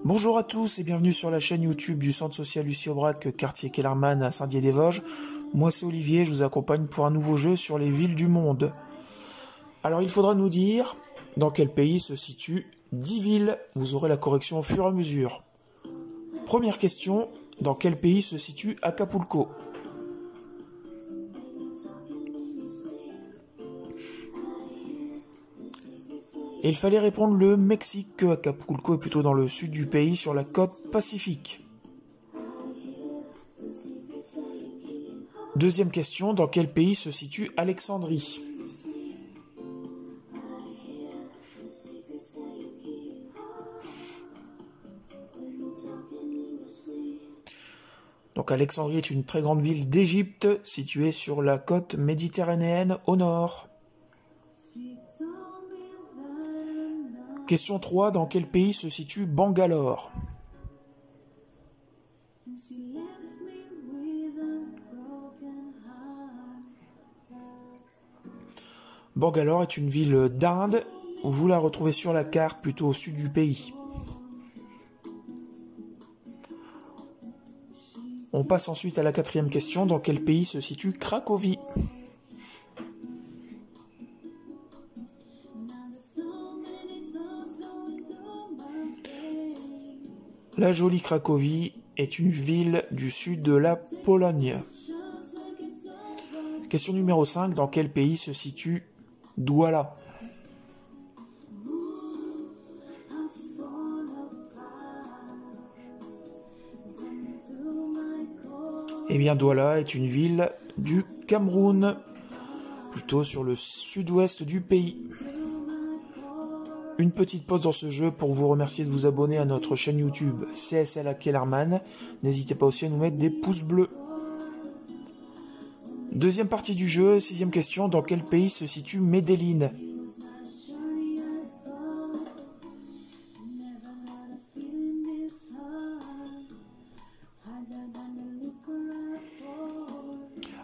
Bonjour à tous et bienvenue sur la chaîne YouTube du Centre Social Lucie Aubrac, quartier Kellermann à Saint-Dié-des-Vosges. Moi c'est Olivier, je vous accompagne pour un nouveau jeu sur les villes du monde. Alors il faudra nous dire dans quel pays se situent 10 villes. Vous aurez la correction au fur et à mesure. Première question, dans quel pays se situe Acapulco? Et il fallait répondre le Mexique, que Acapulco est plutôt dans le sud du pays, sur la côte pacifique. Deuxième question, dans quel pays se situe Alexandrie? Donc Alexandrie est une très grande ville d'Égypte, située sur la côte méditerranéenne au nord. Question 3, dans quel pays se situe Bangalore? Bangalore est une ville d'Inde, vous la retrouvez sur la carte plutôt au sud du pays. On passe ensuite à la quatrième question, dans quel pays se situe Cracovie? La jolie Cracovie est une ville du sud de la Pologne. Question numéro 5, dans quel pays se situe Douala? Eh bien Douala est une ville du Cameroun, plutôt sur le sud-ouest du pays. Une petite pause dans ce jeu pour vous remercier de vous abonner à notre chaîne YouTube CSL à Kellermann. N'hésitez pas aussi à nous mettre des pouces bleus. Deuxième partie du jeu, sixième question, dans quel pays se situe Medellín?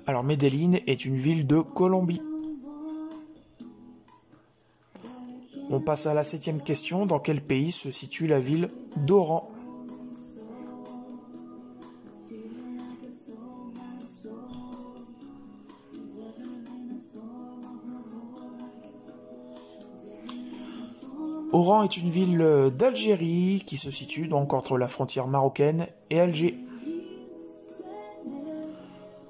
Alors Medellín est une ville de Colombie. On passe à la septième question, dans quel pays se situe la ville d'Oran? Oran est une ville d'Algérie qui se situe donc entre la frontière marocaine et Alger.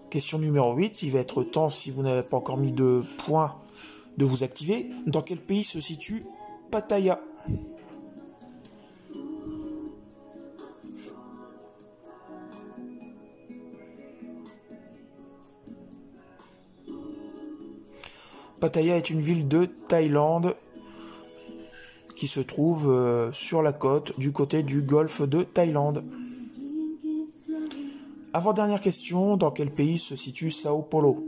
Question numéro 8, il va être temps, si vous n'avez pas encore mis de points, de vous activer. Dans quel pays se situe Pattaya? Pattaya est une ville de Thaïlande qui se trouve sur la côte du côté du golfe de Thaïlande. Avant-dernière question, dans quel pays se situe Sao Paulo?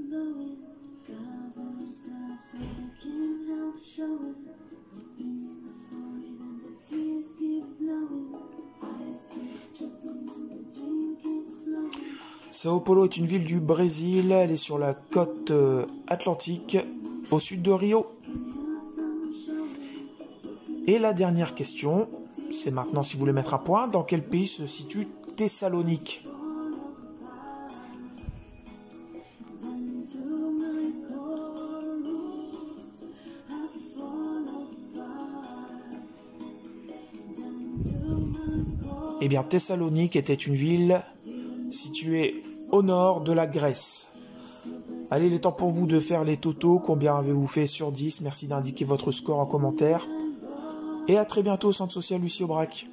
Sao Paulo est une ville du Brésil, elle est sur la côte atlantique, au sud de Rio. Et la dernière question, c'est maintenant si vous voulez mettre un point, dans quel pays se situe Thessalonique? Eh bien, Thessalonique était une ville située au nord de la Grèce. Allez, il est temps pour vous de faire les totaux. Combien avez-vous fait sur 10? Merci d'indiquer votre score en commentaire. Et à très bientôt au Centre Social Lucie Aubrac.